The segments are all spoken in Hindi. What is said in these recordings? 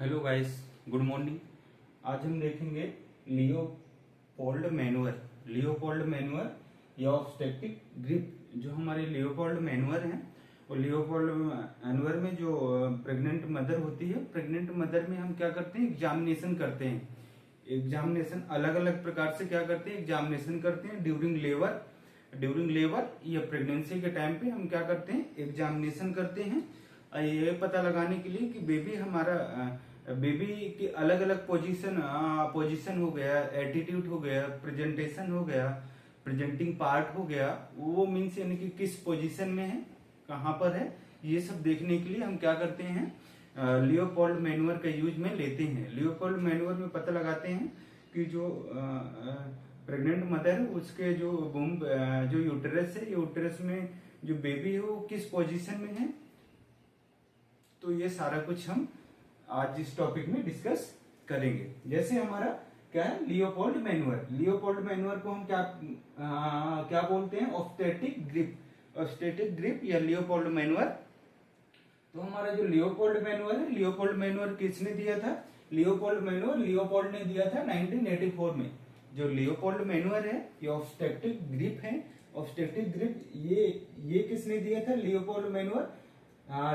Hello guys, good morning. आज हम देखेंगे लियोपोल्ड मैनुअर। लियोपोल्ड मैनुअर या ऑब्स्टेट्रिक ग्रिप। जो हमारे लियोपोल्ड मैनुअर हैं, और लियोपोल्ड मैनुअर में जो प्रेग्नेंट मदर होती है, प्रेग्नेंट मदर में हम क्या करते हैं, एग्जामिनेशन करते हैं। एग्जामिनेशन अलग अलग प्रकार से क्या करते हैं, एग्जामिनेशन करते हैं। ड्यूरिंग लेबर या प्रेगनेंसी के टाइम पे हम क्या करते हैं, एग्जामिनेशन करते हैं। ये पता लगाने के लिए कि बेबी की अलग अलग पोजीशन हो गया, एटीट्यूड हो गया, प्रेजेंटेशन हो गया, प्रेजेंटिंग पार्ट हो गया, वो मीन्स यानी कि किस पोजीशन में है, कहाँ पर है, ये सब देखने के लिए हम क्या करते हैं, लियोपोल्ड मैनुअर का यूज में लेते हैं। लियोपोल्ड मैनुअर में पता लगाते हैं कि जो प्रेग्नेंट मदर है उसके जो बूम जो यूटेरस है, यूटेरस में जो बेबी है वो किस पोजीशन में है। तो ये सारा कुछ हम आज इस टॉपिक में डिस्कस करेंगे। जैसे हमारा क्या है, लियोपोल्ड मैनुअर। लियोपोल्ड मैनुअर को हम क्या बोलते हैं, ऑब्स्टेट्रिक ग्रिप। ऑब्स्टेट्रिक ग्रिप या लियोपोल्ड मैनुअर। तो हमारा जो लियोपोल्ड मैनुअर है, लियोपोल्ड मैनुअर किसने दिया था, लियोपोल्ड मैनुअर लियोपोल्ड ने दिया था 1984 में। जो लियोपोल्ड मैनुअर है ये ऑब्स्टेट्रिक ग्रिप है। ऑब्स्टेट्रिक ग्रिप ये किसने दिया था, लियोपोल्ड मैनुअर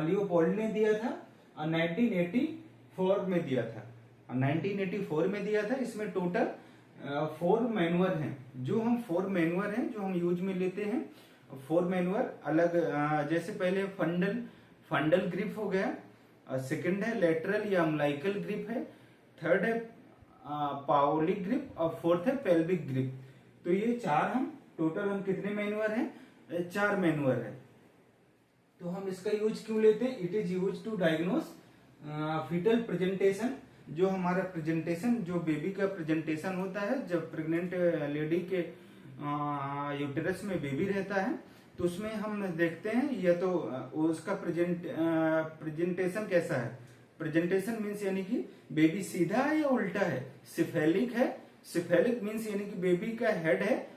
लियोपोल्ड ने दिया था, 1984 में दिया था। 1984 में दिया था। इसमें टोटल 4 मैनुअर हैं, जो हम 4 मैनुअर हैं जो हम यूज में लेते हैं। 4 मैनुअर अलग, जैसे पहले फंडल ग्रिप हो गया, सेकंड है लेटरल या अम्लाइकल ग्रिप है, थर्ड है पाओलिक ग्रिप, और फोर्थ है पेल्विक ग्रिप। तो ये 4 हम कितने मैनुअर हैं, 4 मैनुअर है। तो हम इसका यूज क्यों लेते हैं, it is use to diagnose foetal presentation. जो हमारा प्रेजेंटेशन, जो बेबी का प्रेजेंटेशन होता है, जब प्रेग्नेंट लेडी के यूटेरस में बेबी रहता है, तो उसमें हम देखते हैं या तो उसका प्रेजेंटेशन कैसा है। प्रेजेंटेशन मीन्स यानी कि बेबी सीधा है या उल्टा है, सिफेलिक है। सिफेलिक मीन्स यानी कि बेबी का हेड है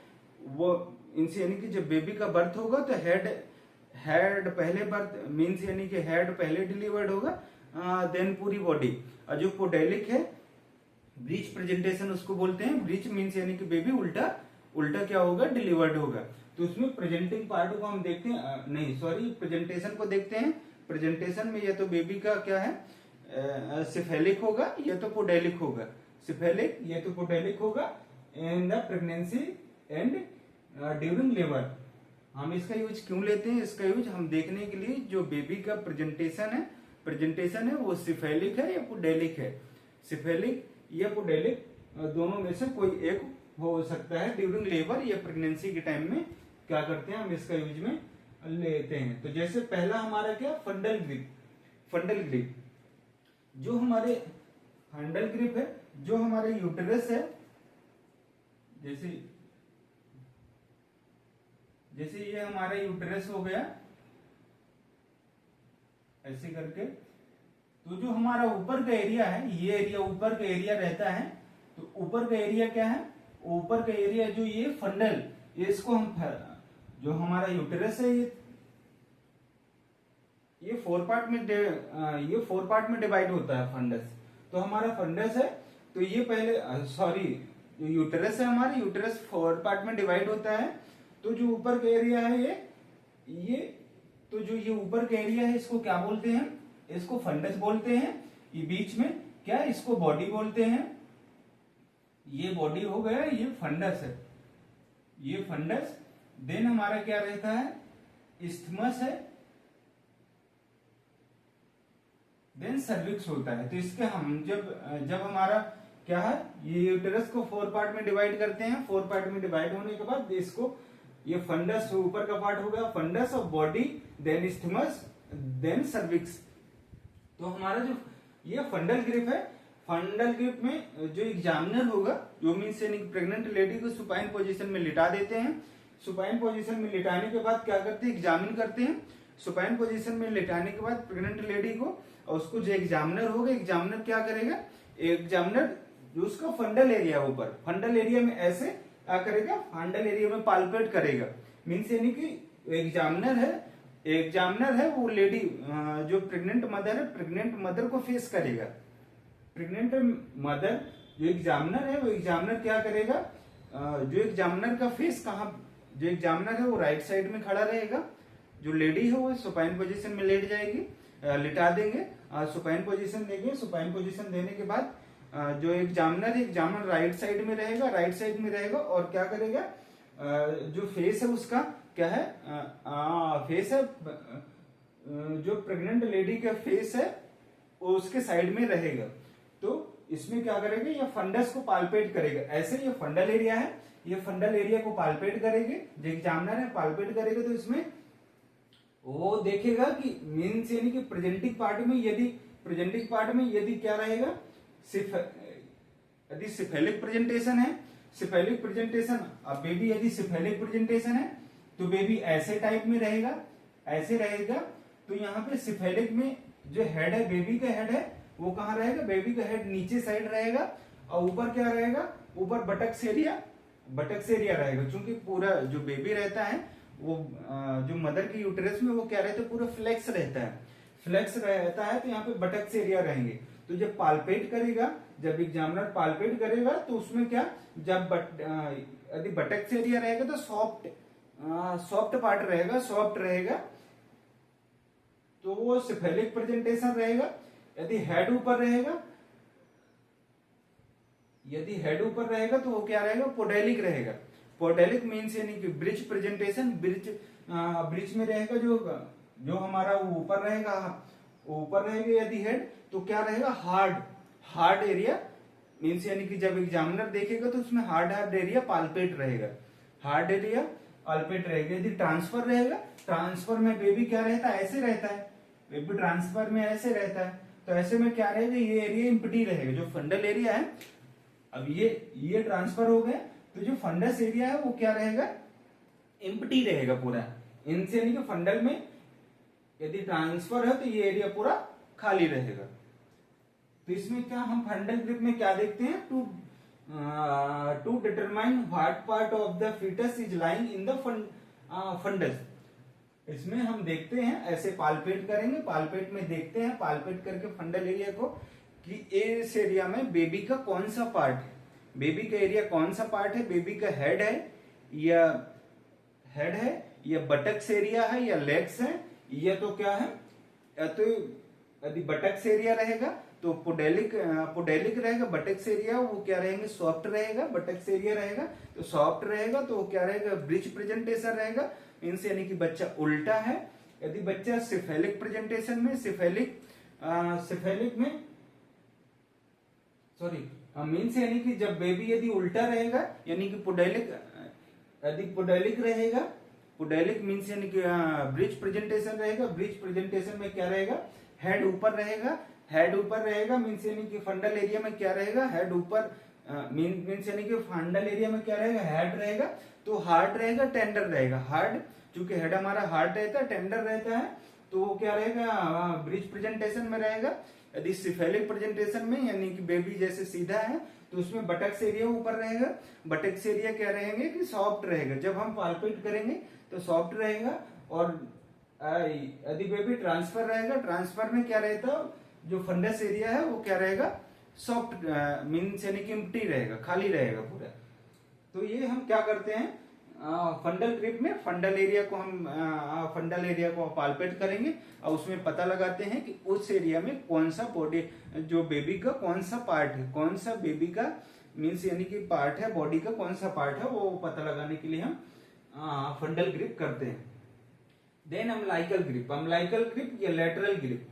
वो, इनसे यानी कि जब बेबी का बर्थ होगा तो हेड पहले बर्थ मीन्स यानी कि हेड पहले डिलीवर्ड होगा, देन पूरी बॉडी। और जो पोडेलिक है, ब्रीच प्रेजेंटेशन उसको बोलते हैं। ब्रीच मीन्स यानी कि बेबी उल्टा क्या होगा, डिलीवर्ड होगा। तो उसमें प्रेजेंटिंग पार्ट को हम देखते हैं, प्रेजेंटेशन को देखते हैं। प्रेजेंटेशन में या तो बेबी का क्या है, सिफेलिक होगा या तो पोडेलिक होगा। सिफेलिक या तो पोडेलिक होगा in the pregnancy and during labour. हम इसका यूज क्यों लेते हैं, इसका यूज हम देखने के लिए जो बेबी का प्रेजेंटेशन है वो सिफेलिक है या पोडेलिक है। सिफेलिक या पोडेलिक दोनों में से कोई एक हो सकता है। ड्यूरिंग लेबर या प्रेगनेंसी के टाइम में क्या करते हैं, हम इसका यूज में लेते हैं। तो जैसे पहला हमारा क्या, फंडल ग्रिप। जो हमारे फंडल ग्रिप है, जो हमारे यूटेरस है, जैसे ये हमारा यूटेरस हो गया ऐसे करके। तो जो हमारा ऊपर का एरिया है, ये एरिया ऊपर का एरिया रहता है। तो ऊपर का एरिया क्या है, ऊपर का एरिया जो ये फंडल, इसको हम जो हमारा यूटेरस है ये 4 पार्ट में डिवाइड होता है फंडस। तो हमारा फंडस है, तो ये पहले यूटेरस है, हमारा यूटेरस 4 पार्ट में डिवाइड होता है। तो जो ऊपर का एरिया है तो जो ये ऊपर का एरिया है इसको क्या बोलते हैं, इसको फंडस बोलते हैं। ये बीच में क्या, इसको बॉडी बोलते हैं। ये बॉडी हो गया, ये फंडस है, ये फंडस। देन हमारा क्या रहता है, इस्थमस है, देन सर्विक्स होता है। तो इसके हम जब हमारा क्या है, ये यूटेरस को 4 पार्ट में डिवाइड करते हैं। 4 पार्ट में डिवाइड होने के बाद इसको, ये फंडस ऊपर का पार्ट हो गया, fundus of body, then isthmus, then cervix. तो हमारा जो ये फंडल ग्रिप है, फंडल ग्रिप में जो एग्जामिनर होगा, जो मीन्स यानी प्रेग्नेंट लेडी को सुपाइन पोजीशन में लिटा देते हैं। सुपाइन पोजीशन में लिटाने के बाद क्या करते हैं, एग्जामिन करते हैं। सुपाइन पोजीशन में लिटाने के बाद प्रेग्नेंट लेडी को, और उसको जो एग्जामिनर होगा, एग्जामिनर क्या करेगा, एग्जामिनर जो उसका फंडल एरिया ऊपर, फंडल एरिया में ऐसे क्या करेगा, फंडल एरिया में पाल्पेट करेगा। मीन्स यानी कि एग्जामिनर है वो लेडी जो प्रेग्नेंट मदर है, प्रेग्नेंट मदर को फेस करेगा। प्रेग्नेंट मदर, जो एग्जामिनर है वो एग्जामिनर क्या करेगा, जो एग्जामिनर का फेस कहाँ, जो एग्जामिनर है वो राइट साइड में खड़ा रहेगा, जो लेडी है वो सुपाइन पोजीशन में लेट जाएगी, लिटा देंगे, सुपाइन पोजीशन देंगे। सुपाइन पोजीशन देने के बाद जो एग्जामिनर है, एग्जामिनर राइट साइड में रहेगा, राइट साइड में रहेगा और क्या करेगा, जो फेस है उसका क्या है, फेस है, जो प्रेग्नेंट लेडी का फेस है वो उसके साइड में रहेगा। तो इसमें क्या करेगा, ये फंडस को पाल्पेट करेगा। ऐसे ये फंडल एरिया है, ये फंडल एरिया को पाल्पेट करेंगे, जो एग्जामिनर है पाल्पेट करेगा। तो इसमें वो देखेगा कि मीन्स यानी कि प्रेजेंटिंग पार्ट में यदि क्या रहेगा, यदि सिफेलिक प्रेजेंटेशन है, सिफेलिक प्रेजेंटेशन, अब बेबी यदि सिफेलिक प्रेजेंटेशन है तो बेबी ऐसे टाइप में रहेगा, ऐसे रहेगा। तो यहाँ पे सिफेलिक में जो हेड है, बेबी का हेड है, वो कहाँ रहेगा, बेबी का हेड नीचे साइड रहेगा और ऊपर क्या रहेगा, ऊपर बटक्स एरिया रहेगा। क्योंकि पूरा जो बेबी रहता है वो जो मदर की यूटेरस में वो क्या रहता है, पूरा फ्लेक्स रहता है। तो यहाँ पे बटक्स एरिया रहेंगे। तो जब पाल्पेट करेगा, जब एग्जामिनर पाल्पेट करेगा तो उसमें क्या, जब यदि बटक्स एरिया रहेगा तो सॉफ्ट पार्ट रहेगा, सॉफ्ट रहेगा, तो वो सिफेलिक प्रेजेंटेशन रहेगा। यदि हेड ऊपर रहेगा तो वो क्या रहेगा, पोडेलिक रहेगा। पोडेलिक मीन्स यानी कि ब्रिज प्रेजेंटेशन, ब्रिज में रहेगा, जो हमारा वो ऊपर रहेगा यदि हेड, तो क्या रहेगा, हार्ड एरिया मीन्स यानी कि जब एग्जामिनर देखेगा तो उसमें हार्ड एरिया पाल्पेट रहेगा, यदि ट्रांसफर रहेगा, ट्रांसफर में बेबी क्या रहता है, ऐसे रहता है, बेबी ट्रांसफर में ऐसे रहता है। तो ऐसे में क्या रहेगा, ये एरिया एम्प्टी रहेगा, जो फंडल एरिया है। अब ये ट्रांसफर हो गया, तो जो फंडस एरिया है वो क्या रहेगा, एम्प्टी रहेगा पूरा। इनसे यानी कि फंडल में यदि ट्रांसफर है तो ये एरिया पूरा खाली रहेगा। तो इसमें क्या हम फंडल ग्रिप में क्या देखते हैं, to determine what part of the foetus is lying in the fundus. इसमें हम देखते हैं, ऐसे पाल्पेट करेंगे, पाल्पेट में देखते हैं, पाल्पेट करके फंडल एरिया को कि इस एरिया में बेबी का कौन सा पार्ट है, बेबी का एरिया कौन सा पार्ट है, बेबी का हेड है या बटक्स एरिया है या लेग्स है, या तो क्या है, या तो यदि बटक्स एरिया रहेगा तो पोडेलिक रहेगा, बटक्स एरिया वो क्या रहेंगे, सॉफ्ट रहेगा, बटक्स एरिया रहेगा तो सॉफ्ट रहेगा, तो क्या रहेगा, ब्रिज प्रेजेंटेशन रहेगा, मीन्स यानी कि बच्चा उल्टा है। यदि बच्चा सिफेलिक प्रेजेंटेशन में, मीन्स यानी कि जब बेबी यदि उल्टा रहेगा, यानी कि पोडेलिक रहेगा, पोडेलिक मीन्स यानी कि ब्रिज प्रेजेंटेशन रहेगा, ब्रिज प्रेजेंटेशन में क्या रहेगा, हेड ऊपर रहेगा, मीन्स यानी कि फंडल एरिया में क्या रहेगा, हेड ऊपर, मीन्स यानी कि फंडल एरिया में क्या रहेगा, हेड रहेगा, तो हार्ड रहेगा, टेंडर रहेगा, हार्ड, चूंकि हेड हमारा हार्ड रहता है, टेंडर रहता है, तो वो क्या रहेगा, ब्रिज प्रेजेंटेशन में रहेगा। यदि सिफेलिक प्रेजेंटेशन में यानी कि बेबी जैसे सीधा है तो उसमें बटक्स एरिया ऊपर रहेगा, बटक्स एरिया क्या रहेंगे कि सॉफ्ट रहेगा, जब हम पाल्पेट करेंगे तो सॉफ्ट रहेगा। और यदि बेबी ट्रांसफर रहेगा, ट्रांसफर में क्या रहता है, जो फंडस एरिया है वो क्या रहेगा, सॉफ्ट मीन्स यानी कि एम्प्टी रहेगा, खाली रहेगा पूरा। तो ये हम क्या करते हैं, फंडल ग्रिप में फंडल एरिया को पाल्पेट करेंगे और उसमें पता लगाते हैं कि उस एरिया में कौन सा बॉडी, जो बेबी का कौन सा पार्ट है, कौन सा बेबी का मीन्स यानी कि पार्ट है, बॉडी का कौन सा पार्ट है, वो पता लगाने के लिए हम फंडल ग्रिप करते हैं। देन अम्बिलिकल ग्रिप या लेटरल ग्रिप,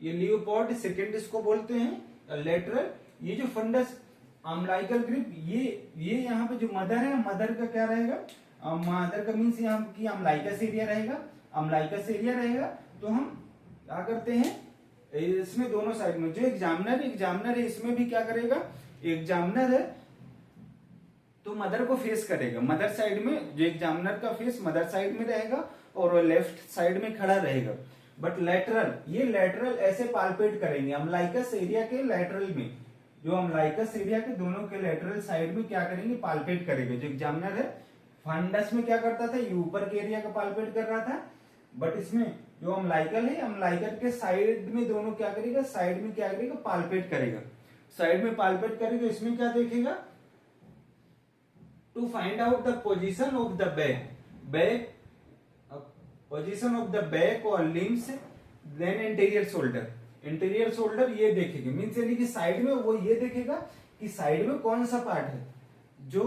ये लियोपोल्ड सेकेंड इसको बोलते हैं, लेटरल। ये जो फंडस अम्बिलिकल ग्रिप, ये यहाँ पे जो मदर है, मदर का क्या रहेगा, मदर का मीन्स यहाँ की अम्बिलिकस एरिया रहेगा, तो हम क्या करते हैं, इसमें दोनों साइड में जो एग्जामिनर है इसमें भी क्या करेगा, एग्जामिनर है तो मदर को फेस करेगा, मदर साइड में, जो एग्जामिनर का फेस मदर साइड में रहेगा और लेफ्ट साइड में खड़ा रहेगा। बट लेटरल ऐसे पाल्पेट करेंगे अम्बिलिकस एरिया के लेटरल में, जो अम्बिलिकस एरिया के दोनों के लेटरल साइड में क्या करेंगे, पाल्पेट करेंगे। जो एग्जामिनर है फंडस में क्या करता था, ये ऊपर के एरिया का पाल्पेट कर रहा था, बट इसमें जो अम्बिलिकल है, अम्बिलिकल के साइड में दोनों क्या करेगा, साइड में क्या करेगा, पाल्पेट करेगा। साइड में पाल्पेट करेगा, इसमें क्या देखेगा, to find out the position of the back position of the back और लिम्स, देन इंटीरियर शोल्डर ये देखेंगे, मीन्स यानी कि साइड में वो ये देखेगा कि साइड में कौन सा पार्ट है, जो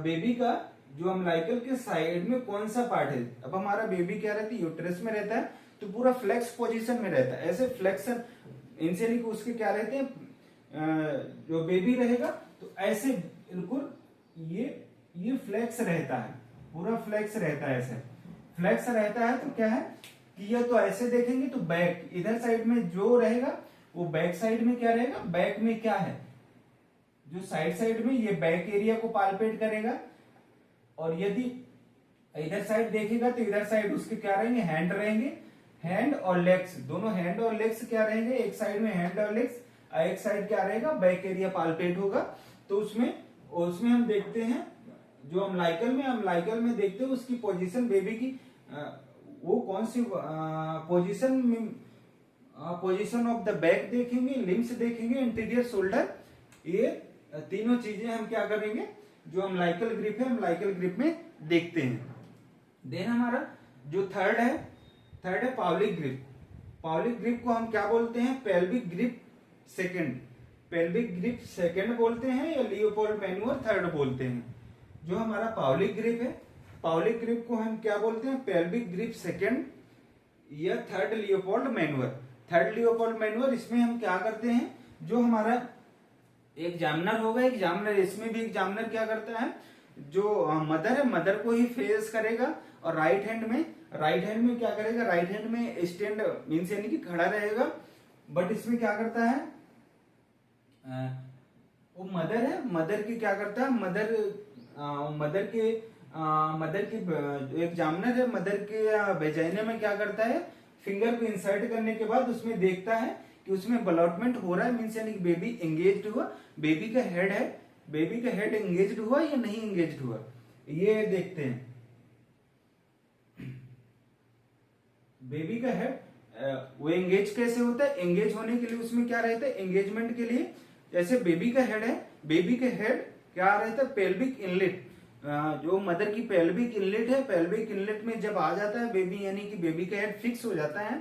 बेबी का जो अम्लाइकल के साइड में कौन सा पार्ट है। अब हमारा बेबी क्या रहता है, यूट्रस में रहता है तो पूरा फ्लेक्स पोजीशन में रहता है, ऐसे फ्लेक्शन इनसे यानी कि उसके क्या रहते हैं, जो बेबी रहेगा तो ऐसे बिल्कुल ये फ्लेक्स रहता है, पूरा फ्लेक्स रहता है, ऐसे फ्लेक्स रहता है। तो क्या है कि ये तो ऐसे देखेंगे तो बैक इधर साइड में जो रहेगा वो बैक साइड में क्या रहेगा, बैक में क्या है, जो साइड में ये बैक एरिया को पाल्पेट करेगा। और यदि इधर साइड देखेगा तो इधर साइड उसके क्या रहेंगे, हैंड रहेंगे, हैंड और लेग्स, दोनों हैंड और लेग्स क्या रहेंगे, एक साइड में हैंड और लेग्स, एक साइड क्या रहेगा, बैक एरिया पाल्पेट होगा। तो उसमें हम देखते हैं जो अम्लाइकल में देखते हैं उसकी पोजीशन, बेबी की वो कौन सी पोजीशन ऑफ द बैक देखेंगे, लिम्स देखेंगे, इंटीरियर शोल्डर, ये तीनों चीजें हम क्या करेंगे, जो अम्लाइकल ग्रिप है अम्लाइकल ग्रिप में देखते हैं। देन हमारा जो थर्ड है पावलिक ग्रिप। पावलिक ग्रिप को हम क्या बोलते हैं, पेल्विक ग्रिप सेकंड बोलते हैं, या लियोपोल्ड मैन्युअर थर्ड बोलते हैं। जो हमारा पावलिक ग्रिप है, पावलिक ग्रिप को हम क्या बोलते हैं, पेल्विक ग्रिप सेकंड या थर्ड लियोपोल्ड मैन्युअर। इसमें हम क्या करते हैं, जो हमारा एग्जामिनर होगा, इसमें भी एग्जामिनर क्या करता है, जो मदर है मदर को ही फेस करेगा, और राइट हैंड में क्या करेगा, राइट हैंड में स्टैंड मीन्स यानी कि खड़ा रहेगा। बट इसमें क्या करता है, वो मदर है, मदर की क्या करता है, मदर के एग्जामिनर है, मदर के वेजाइना में क्या करता है, फिंगर को इंसर्ट करने के बाद उसमें देखता है कि उसमें डेवलपमेंट हो रहा है, मीन्स यानी कि बेबी एंगेज्ड हुआ, बेबी का हेड एंगेज्ड हुआ या नहीं एंगेज्ड हुआ, ये देखते हैं। बेबी का हेड वो एंगेज कैसे होता है, एंगेज होने के लिए उसमें क्या रहता है, एंगेजमेंट के लिए, जैसे बेबी का हेड है, बेबी का हेड क्या रहता है, पेल्विक इनलेट, जो मदर की पेल्विक इनलेट है, पेल्विक इनलेट में जब आ जाता है बेबी, यानी कि बेबी का हेड फिक्स हो जाता है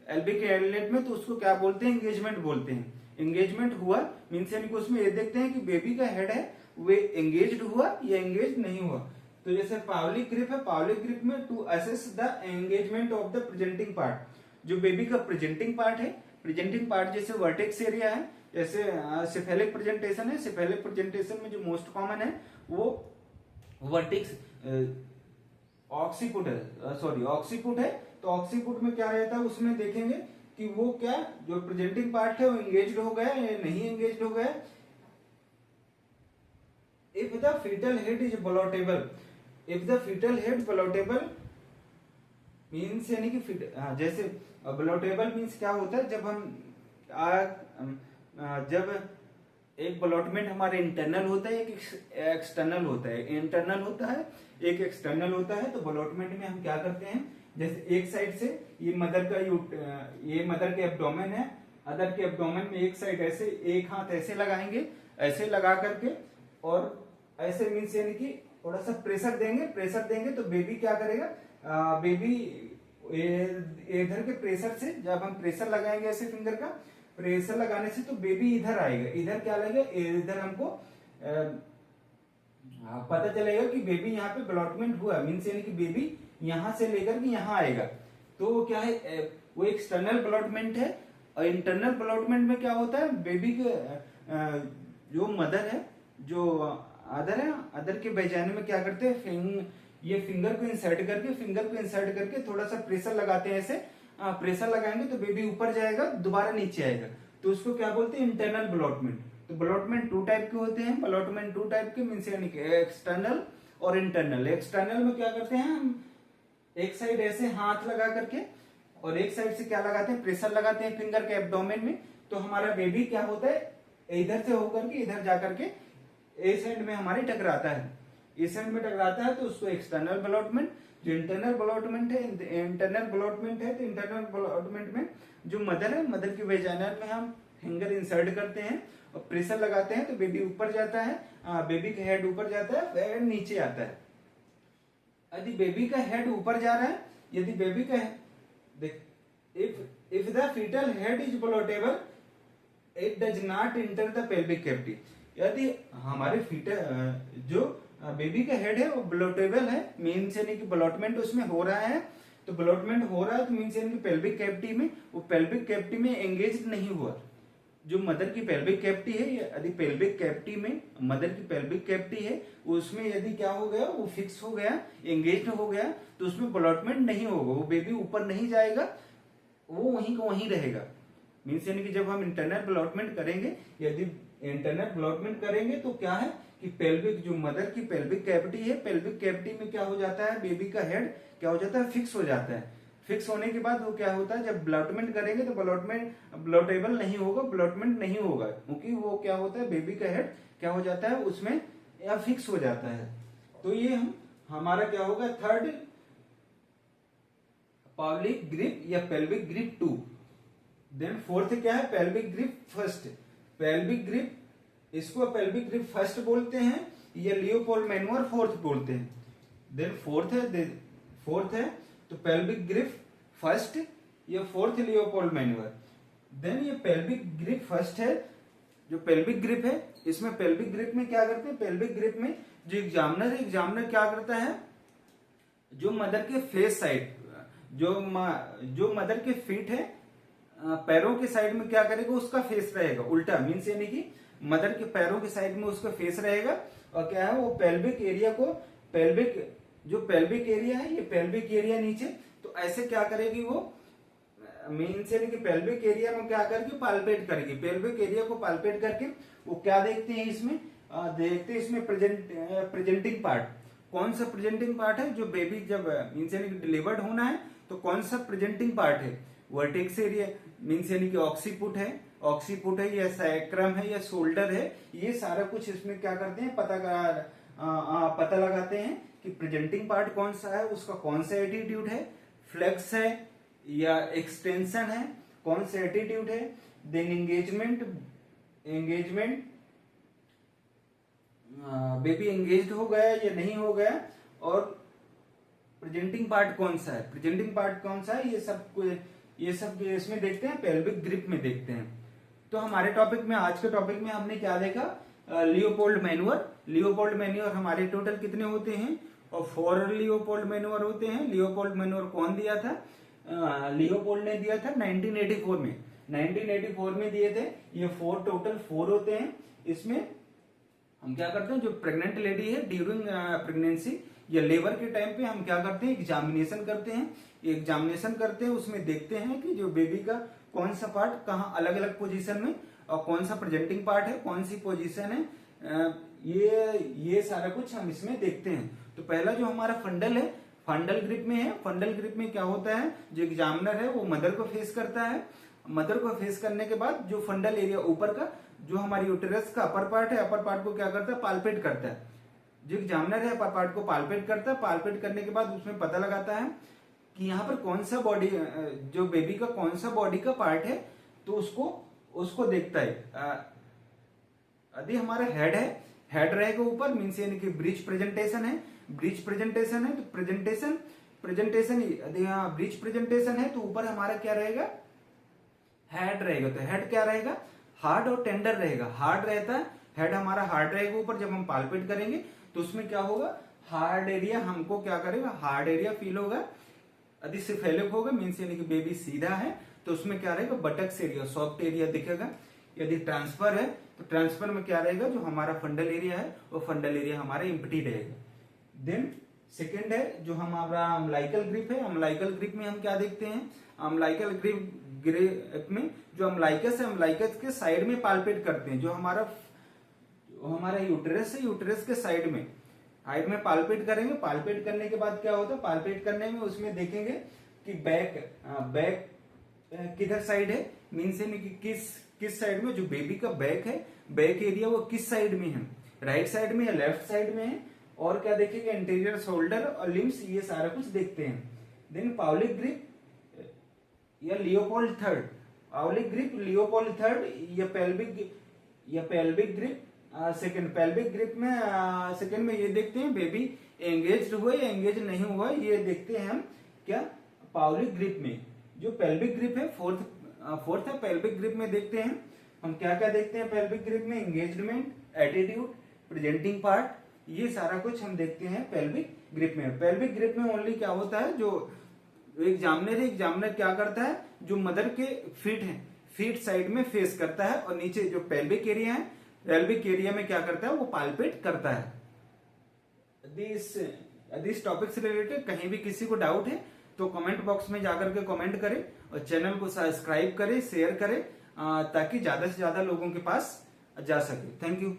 पेल्विक इनलेट में, तो उसको क्या बोलते हैं, एंगेजमेंट बोलते हैं। एंगेजमेंट हुआ मीन्स यानी कि उसमें ये देखते हैं कि बेबी का हेड है वे एंगेज्ड हुआ या एंगेज नहीं हुआ। तो जैसे पावलिक ग्रिप है, पावलिक ग्रिप में to assess the engagement of the presenting part, जो बेबी का प्रेजेंटिंग पार्ट जैसे वर्टेक्स एरिया है, जैसे सिफेलिक प्रेजेंटेशन है, सिफेलिक प्रेजेंटेशन में जो मोस्ट कॉमन है वो वर्टेक्स ऑक्सीपुट है। तो ऑक्सीपुट में क्या रहता है, उसमें देखेंगे कि वो क्या, जो प्रेजेंटिंग पार्ट है वो एंगेज्ड हो गया या नहीं एंगेज्ड हो गया। If the fetal head is ballotable, means यानी कि जैसे ब्लोटेबल मीन्स क्या होता है, जब एक ब्लॉटमेंट हमारे इंटरनल होता है, एक एक्सटर्नल होता है, एक एक्सटर्नल होता है। तो ब्लॉटमेंट में हम क्या करते हैं, जैसे एक साइड से ये मदर के एब्डोमेन है, अदर के एब्डोमेन में एक साइड ऐसे, एक हाथ ऐसे लगाएंगे, ऐसे लगा करके, और ऐसे मीन्स यानी कि थोड़ा सा प्रेशर देंगे तो बेबी क्या करेगा, बेबी इधर के प्रेशर से, जब हम प्रेशर लगाएंगे ऐसे फिंगर का प्रेशर लगाने से, तो बेबी इधर आएगा, इधर क्या लगेगा, इधर हमको पता चलेगा कि बेबी यहाँ पे ब्लॉटमेंट हुआ, मीन्स यानी कि बेबी यहां से लेकर के यहाँ आएगा। तो क्या है, वो एक्सटर्नल ब्लॉटमेंट है। और इंटरनल ब्लॉटमेंट में क्या होता है, बेबी के जो मदर है, जो अदर के वेजाइना में क्या करते हैं, ये फिंगर को इंसर्ट करके थोड़ा सा प्रेशर लगाते हैं, ऐसे प्रेशर लगाएंगे तो बेबी ऊपर जाएगा, दोबारा नीचे आएगा, तो उसको क्या बोलते हैं, इंटरनल ब्लॉटमेंट। तो ब्लॉटमेंट टू टाइप के होते हैं, मीन्स यानी कि एक्सटर्नल और इंटरनल। एक्सटर्नल में क्या करते हैं, हम एक साइड ऐसे हाथ लगा करके और एक साइड से क्या लगाते हैं, प्रेशर लगाते हैं फिंगर के एब्डोमेन में, तो हमारा बेबी क्या होता है, इधर से होकर के इधर जाकर के इस एंड में हमारे टकराता है, तो उसको एक्सटर्नल ब्लॉटमेंट। जो इंटरनल ब्लॉटमेंट है, तो इंटरनल ब्लॉटमेंट में जो मदर है, मदर की वेजाइना में हम फिंगर इंसर्ट करते हैं और प्रेशर लगाते हैं तो बेबी ऊपर जाता है, बेबी का हेड ऊपर जाता है, हेड नीचे आता है। यदि बेबी का हेड ऊपर जा रहा है, यदि बेबी का देख, if the fetal head is ballotable it does not enter the pelvic cavity. यदि हमारे फीटल जो बेबी का हेड है वो ब्लोटेबल है, मीन्स यानी कि ब्लॉटमेंट उसमें हो रहा है, तो ब्लॉटमेंट हो रहा है तो मीन्स यानी कि पेल्विक कैविटी में, वो पेल्विक कैविटी में एंगेज नहीं हुआ। जो मदर की पेल्विक कैविटी है, यदि पेल्विक कैविटी में मदर की पेल्विक कैविटी है उसमें यदि क्या हो गया, वो फिक्स हो गया, एंगेज हो गया, तो उसमें ब्लॉटमेंट नहीं होगा, वो बेबी ऊपर नहीं जाएगा, वो वहीं का वहीं रहेगा। मीन्स यानी कि जब हम इंटरनल ब्लॉटमेंट करेंगे, यदि इंटरनल ब्लॉटमेंट करेंगे तो क्या है कि पेल्विक जो मदर की पेल्विक कैविटी है, पेल्विक कैविटी में क्या हो जाता है, बेबी का हेड क्या हो जाता है, फिक्स हो जाता है। फिक्स होने के बाद वो क्या होता है, जब ब्लॉटमेंट करेंगे तो ब्लॉटमेंट ब्लॉटेबल नहीं होगा, ब्लॉटमेंट नहीं होगा, क्योंकि वो क्या होता है, बेबी का हेड क्या हो जाता है उसमें या फिक्स हो जाता है। तो ये हमारा क्या होगा, थर्ड पेल्विक ग्रिप या पेल्विक ग्रिप 2। देन फोर्थ क्या है, pelvic grip first. Pelvic grip, इसको पेल्विक ग्रिप फर्स्ट बोलते हैं या लियोपोल्ड मैनुअर फोर्थ बोलते हैं। देन फोर्थ है तो पेल्विक ग्रिप फर्स्ट या फोर्थ लियोपोल्ड मैनुअर। देन ये पेल्विक ग्रिप फर्स्ट है, जो पेल्विक ग्रिप है, इसमें पेल्विक ग्रिप में क्या करते हैं, पेल्विक ग्रिप में जो एग्जामिनर है, एग्जामिनर क्या करता है, जो मदर के फेस साइड, जो मदर के फीट है पैरों के साइड में क्या करेगा, उसका फेस रहेगा उल्टा, मीन्स यानी कि मदर के पैरों के साइड में उसका फेस रहेगा, और क्या है वो पेल्विक एरिया को, जो पेल्विक एरिया है, ये पेल्विक एरिया नीचे, तो ऐसे क्या करेगी वो, मीन्स यानी कि पेल्विक एरिया में क्या करके पाल्पेट करेगी, पेल्विक एरिया को पाल्पेट करके वो क्या देखते हैं इसमें, देखते हैं इसमें प्रेजेंटिंग पार्ट। कौन सा प्रेजेंटिंग पार्ट है, जो बेबी जब मीन्स यानी कि डिलीवर्ड होना है तो कौन सा प्रेजेंटिंग पार्ट है, वर्टेक्स एरिया मीन्स यानी कि ऑक्सीपुट है या सैक्रम है या शोल्डर है, ये सारा कुछ इसमें क्या करते हैं, पता लगाते हैं कि प्रेजेंटिंग पार्ट कौन सा है, उसका कौन सा एटीट्यूड है, फ्लेक्स है या एक्सटेंशन है, कौन सा एटीट्यूड है। देन एंगेजमेंट बेबी एंगेज्ड हो गया या नहीं हो गया, और प्रेजेंटिंग पार्ट कौन सा है, ये सब इसमें देखते हैं, पेल्विक ग्रिप में देखते हैं। तो हमारे टॉपिक में, आज के टॉपिक में हमने क्या देखा, लियोपोल्ड मैनुअर हमारे टोटल कितने होते हैं, और 4 लियोपोल्ड मैनुअर होते हैं। लियोपोल्ड मैनुअर कौन दिया था, लियोपोल्ड ने दिया था 1984 में दिए थे। ये 4 होते हैं। इसमें हम क्या करते हैं, जो प्रेग्नेंट लेडी है ड्यूरिंग प्रेगनेंसी या लेबर के टाइम पे हम क्या करते हैं, एग्जामिनेशन करते हैं, उसमें देखते हैं कि जो बेबी का कौन सा पार्ट कहाँ अलग अलग पोजीशन में, और कौन सा प्रेजेंटिंग पार्ट है, कौन सी पोजीशन है, ये सारा कुछ हम इसमें देखते हैं। तो पहला जो हमारा फंडल है, फंडल ग्रिप में है। फंडल ग्रिप में क्या होता है, जो एग्जामिनर है वो मदर को फेस करता है। मदर को फेस करने के बाद जो फंडल एरिया ऊपर का, जो हमारी यूटेरस का अपर पार्ट है, अपर पार्ट को क्या करता है, पाल्पेट करता है। जो एग्जामिनर है अपर पार्ट को पाल्पेट करता है। पाल्पेट करने के बाद उसमें पता लगाता है कि यहाँ पर कौन सा बॉडी, जो बेबी का कौन सा बॉडी का पार्ट है, तो उसको देखता है। यदि हमारा हेड रहेगा ऊपर, मीन्स यानी कि ब्रीच प्रेजेंटेशन है, तो प्रेजेंटेशन यदि यहाँ ब्रीच प्रेजेंटेशन है तो ऊपर हमारा क्या रहेगा, हेड रहेगा। तो हेड क्या रहेगा, हार्ड और टेंडर रहेगा। हार्ड रहता है, हेड हमारा हार्ड रहेगा ऊपर। जब हम पाल्पेट करेंगे तो उसमें क्या होगा, हार्ड एरिया हमको क्या करेगा, हार्ड एरिया फील होगा। यदि सिफेलिक होगा, मीन्स यानी कि बेबी सीधा है, तो उसमें क्या रहेगा, बटक्स एरिया, सॉफ्ट एरिया दिखेगा। यदि ट्रांसफर है तो ट्रांसफर में क्या रहेगा, जो हमारा फंडल एरिया है वो फंडल एरिया हमारा एम्प्टी रहेगा। देन सेकेंड है जो हमारा अम्लाइकल ग्रिप है। अम्लाइकल ग्रिप में हम क्या देखते हैं, अम्लाइकल ग्रिप में जो अम्लाइकस है, अम्लाइकस के साइड में पाल्पेट करते हैं। जो हमारा यूटेरस है, यूटेरस के साइड में पाल्पेट करेंगे। पाल्पेट करने के बाद क्या होता है, पाल्पेट करने में उसमें देखेंगे कि बैक किधर साइड है, मीन्स किस साइड में, जो बेबी का बैक है, बैक एरिया वो किस साइड में है, राइट साइड में या लेफ्ट साइड में है। और क्या देखेंगे, इंटीरियर शोल्डर और लिम्स, ये सारा कुछ देखते हैं। देन पाउलिक ग्रिप या Leopold third, Pawlik grip Leopold third, ये pelvic grip second. Pelvic grip में सेकंड में ये देखते हैं बेबी एंगेज हुआ या एंगेज नहीं हुआ, ये देखते हैं हम क्या पाउलिक ग्रिप में। जो पेल्विक ग्रिप है फोर्थ है, पेल्विक ग्रिप में देखते हैं हम क्या क्या देखते हैं पेल्विक ग्रिप में, एंगेजमेंट, एटीट्यूड, प्रेजेंटिंग पार्ट, ये सारा कुछ हम देखते हैं पेल्विक ग्रिप में। पेल्विक ग्रिप में ओनली क्या होता है, जो एग्जामिनर क्या करता है, जो मदर के फीट है, फीट साइड में फेस करता है और नीचे जो पेल्विक एरिया है, पेल्विक एरिया में क्या करता है, वो पाल्पेट करता है। दिस टॉपिक से रिलेटेड कहीं भी किसी को डाउट है तो कमेंट बॉक्स में जाकर के कमेंट करें और चैनल को सब्सक्राइब करें, शेयर करें ताकि ज्यादा से ज्यादा लोगों के पास जा सके। Thank you.